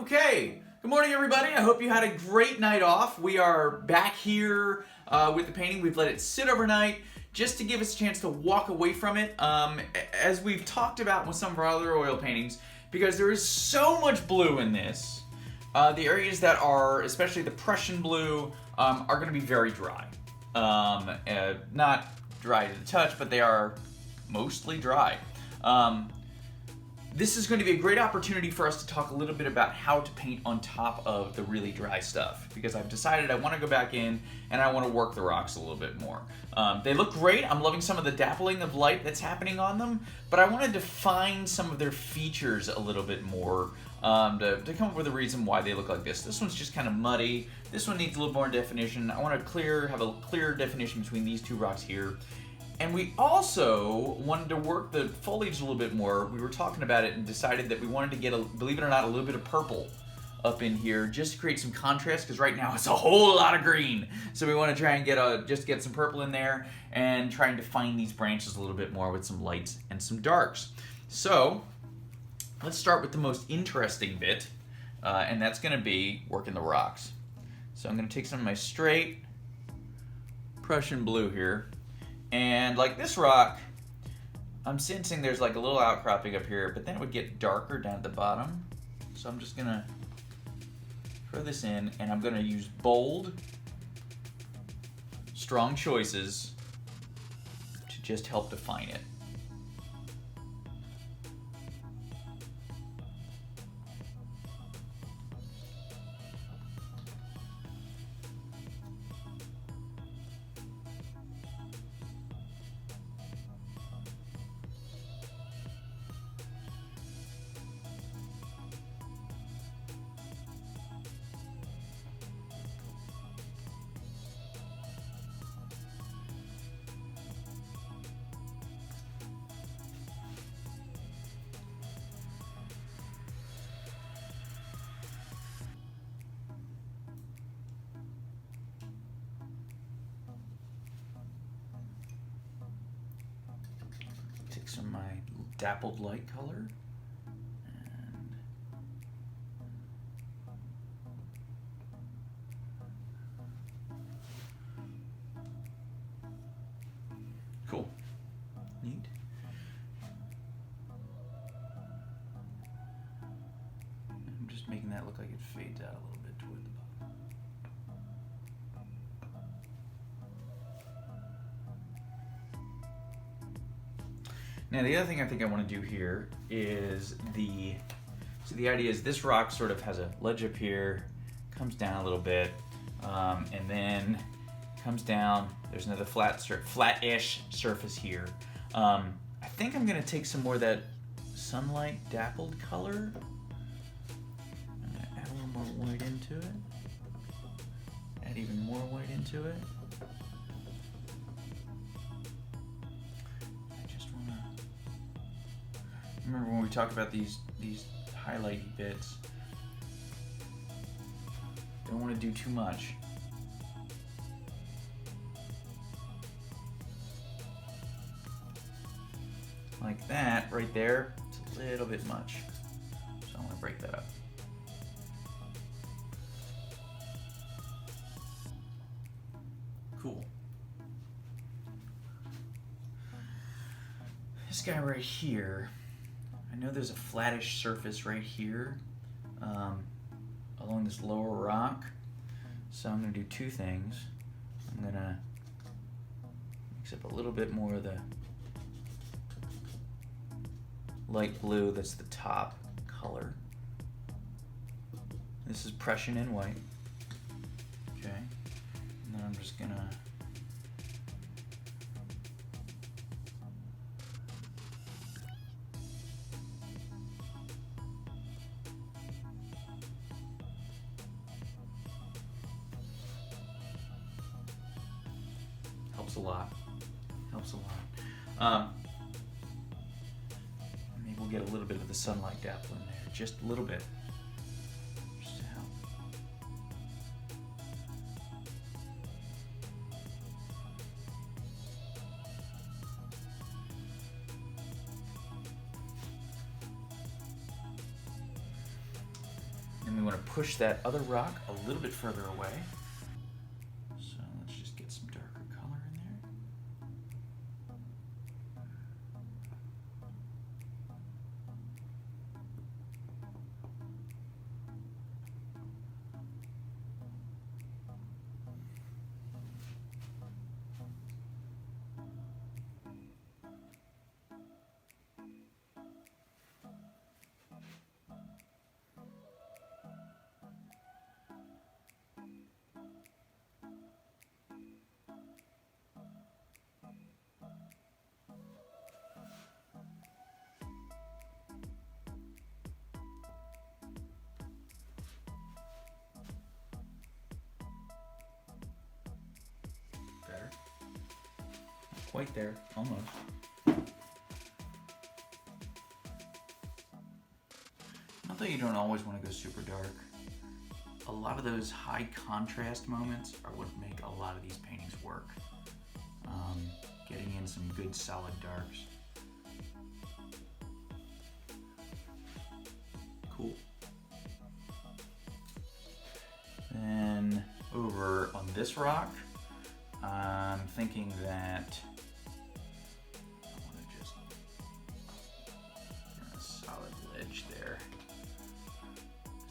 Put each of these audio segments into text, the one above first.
Okay, good morning everybody. I hope you had a great night off. We are back here with the painting. We've let it sit overnight just to give us a chance to walk away from it. As we've talked about with some of our other oil paintings, because there is so much blue in this, the areas that are, especially the Prussian blue, are going to be very dry. Not dry to the touch, but they are mostly dry. This is going to be a great opportunity for us to talk a little bit about how to paint on top of the really dry stuff, because I've decided I want to go back in and I want to work the rocks a little bit more. They look great. I'm loving some of the dappling of light that's happening on them, but I want to define some of their features a little bit more to come up with a reason why they look like this. This one's just kind of muddy. This one needs a little more definition. I want to have a clear definition between these two rocks here. And we also wanted to work the foliage a little bit more. We were talking about it and decided that we wanted to get, believe it or not, a little bit of purple up in here just to create some contrast, because right now it's a whole lot of green. So we want to try and get some purple in there and try and define these branches a little bit more with some lights and some darks. So let's start with the most interesting bit, and that's going to be working the rocks. So I'm going to take some of my straight Prussian blue here. And like this rock, I'm sensing there's like a little outcropping up here, but then it would get darker down at the bottom. So I'm just gonna throw this in, and I'm gonna use bold, strong choices to just help define it. Take some of my dappled light color. And cool. Neat. I'm just making that look like it fades out a little bit toward the bottom. Now the other thing I think I want to do here is so the idea is this rock sort of has a ledge up here, comes down a little bit, and then comes down. There's another flat-ish surface here. I think I'm going to take some more of that sunlight dappled color. I'm going to add a little more white into it. Add even more white into it. Remember when we talk about these highlighty bits, don't want to do too much. Like that right there, it's a little bit much. So I'm going to break that up. Cool. This guy right here, I know there's a flattish surface right here along this lower rock. So I'm going to do two things. I'm going to mix up a little bit more of the light blue that's the top color. This is Prussian in white. Okay. And then I'm just going to helps a lot. Helps a lot. Maybe we'll get a little bit of the sunlight dapple in there, just a little bit. Just to help. want to push that other rock a little bit further away. So let's just get some darker color in there. Quite there, almost. Not that you don't always want to go super dark. A lot of those high contrast moments are what make a lot of these paintings work. Getting in some good solid darks. Cool. Then over on this rock, I'm thinking that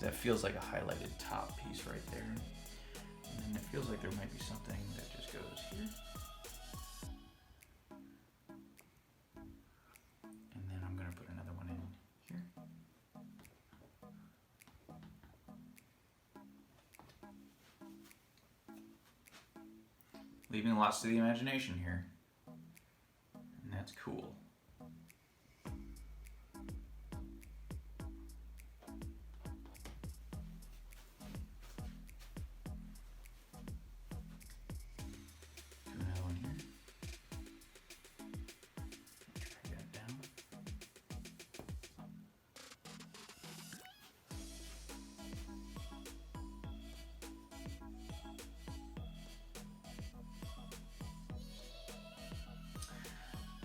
that feels like a highlighted top piece right there. And then it feels like there might be something that just goes here. And then I'm gonna put another one in here. Leaving lots to the imagination here. And that's cool.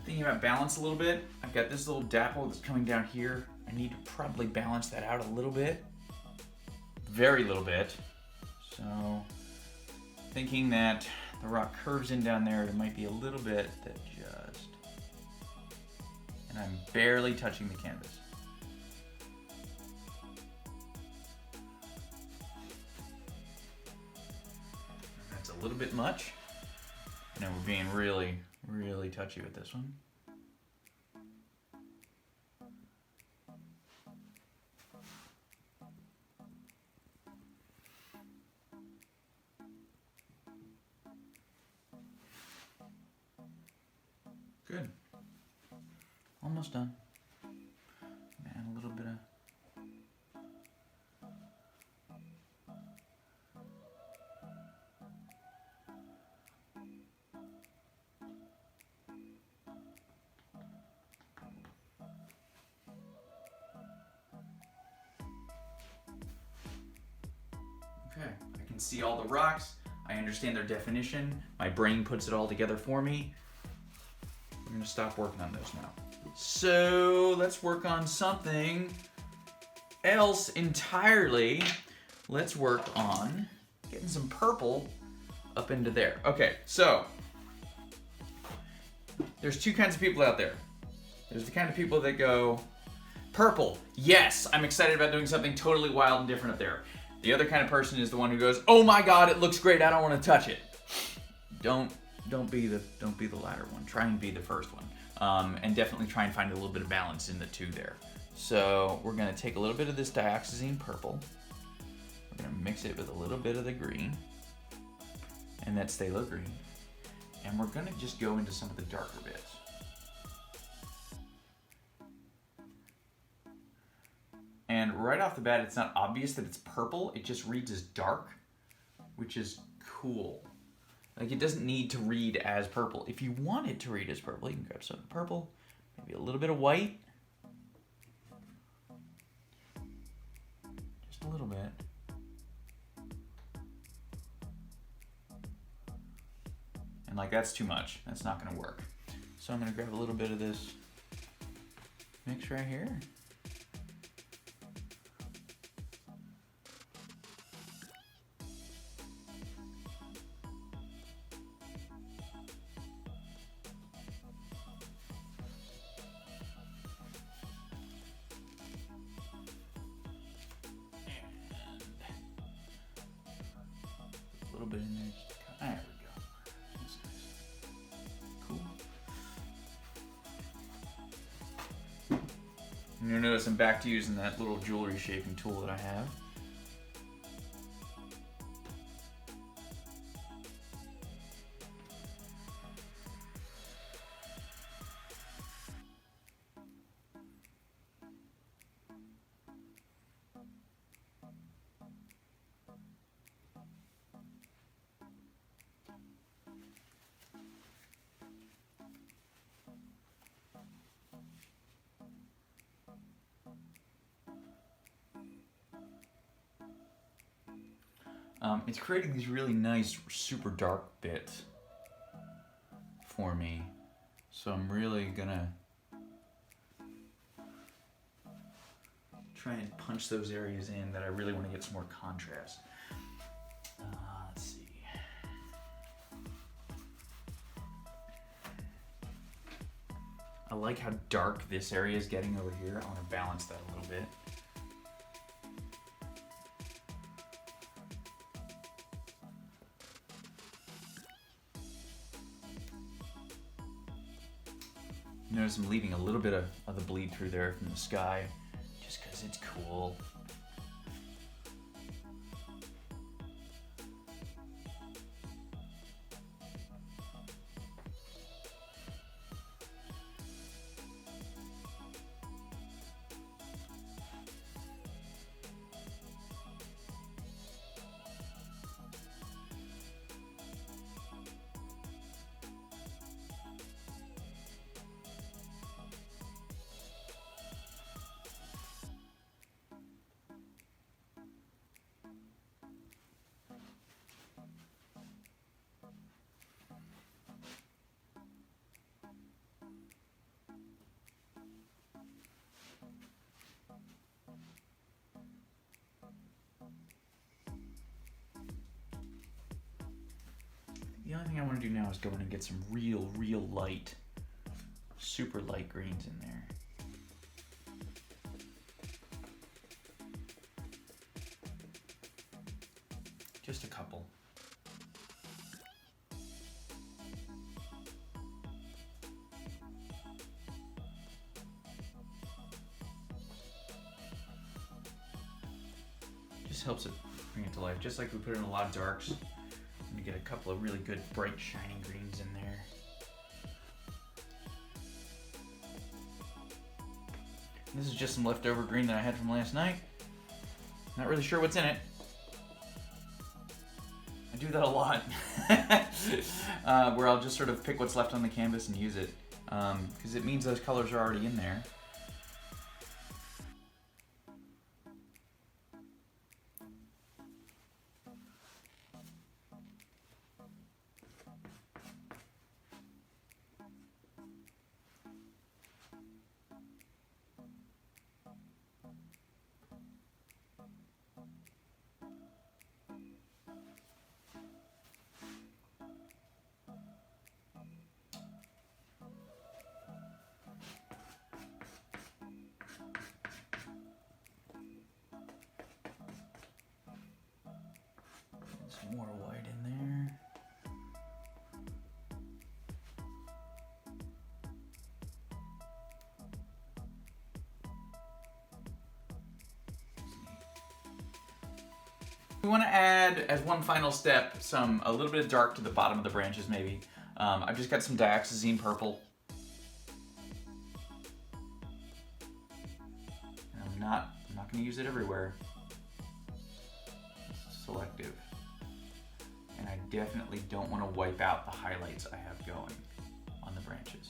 Thinking about balance a little bit, I've got this little dapple that's coming down here. I need to probably balance that out a little bit. Very little bit. So, thinking that the rock curves in down there, there might be a little bit that just... And I'm barely touching the canvas. That's a little bit much. And we're being really touchy with this one. Good. Almost done. And a little bit of okay, I can see all the rocks. I understand their definition. My brain puts it all together for me. We're gonna stop working on those now. So let's work on something else entirely. Let's work on getting some purple up into there. Okay, so there's two kinds of people out there. There's the kind of people that go, purple, yes, I'm excited about doing something totally wild and different up there. The other kind of person is the one who goes, oh my God, it looks great, I don't want to touch it. Don't be the latter one. Try and be the first one. And definitely try and find a little bit of balance in the two there. So we're gonna take a little bit of this dioxazine purple. We're gonna mix it with a little bit of the green. And that's phthalo green. And we're gonna just go into some of the darker bits. And right off the bat, it's not obvious that it's purple. It just reads as dark, which is cool. Like, it doesn't need to read as purple. If you want it to read as purple, you can grab some purple, maybe a little bit of white. Just a little bit. And like, that's too much. That's not gonna work. So I'm gonna grab a little bit of this mix right here. little bit in there. There we go. That's nice. Cool. And you'll notice I'm back to using that little jewelry shaping tool that I have. It's creating these really nice, super dark bits for me. So I'm really gonna try and punch those areas in that I really want to get some more contrast. Let's see. I like how dark this area is getting over here. I want to balance that a little bit. Notice I'm leaving a little bit of the bleed through there from the sky, just because it's cool. The only thing I want to do now is go in and get some real light, super light greens in there. Just a couple. Just helps it bring it to life. Just like we put in a lot of darks, and you get a couple of really good, bright, shining greens in there. And this is just some leftover green that I had from last night. Not really sure what's in it. I do that a lot, where I'll just sort of pick what's left on the canvas and use it, because it means those colors are already in there. Some more white in there. We want to add, as one final step, a little bit of dark to the bottom of the branches, maybe. I've just got some dioxazine purple. And I'm not going to use it everywhere. It's selective. And I definitely don't want to wipe out the highlights I have going on the branches.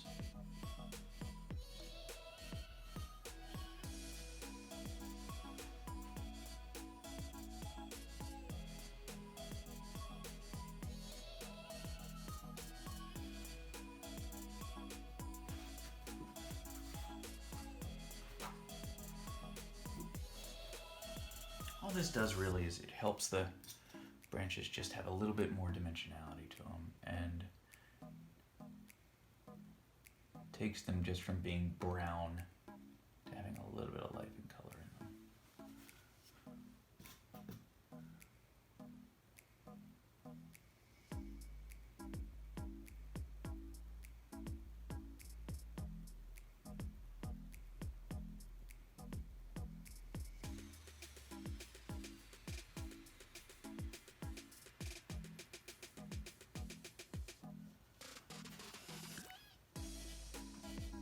All this does really is it helps the branches just have a little bit more dimensionality to them, and takes them just from being brown to having a little bit of life and color in them.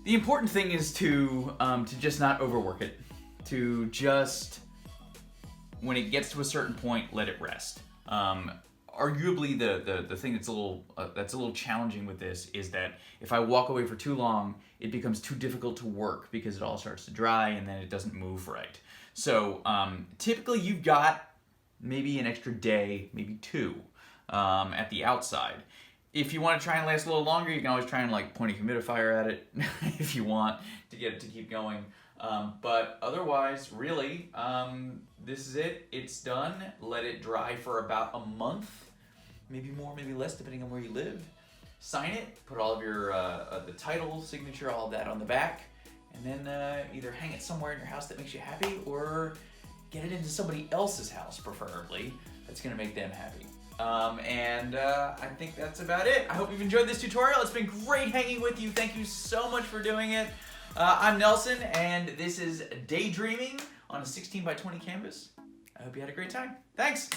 The important thing is to just not overwork it. To just, when it gets to a certain point, let it rest. Arguably, the thing that's a little challenging with this is that if I walk away for too long, it becomes too difficult to work because it all starts to dry and then it doesn't move right. So typically, you've got maybe an extra day, maybe two, at the outside. If you want to try and last a little longer, you can always try and like point a humidifier at it if you want to get it to keep going. But otherwise, really, this is it. It's done. Let it dry for about a month, maybe more, maybe less, depending on where you live. Sign it, put all of your the title, signature, all of that on the back, and then either hang it somewhere in your house that makes you happy, or get it into somebody else's house, preferably. That's gonna make them happy. I think that's about it. I hope you've enjoyed this tutorial. It's been great hanging with you. Thank you so much for doing it. I'm Nelson, and this is Daydreaming on a 16 by 20 canvas. I hope you had a great time. Thanks.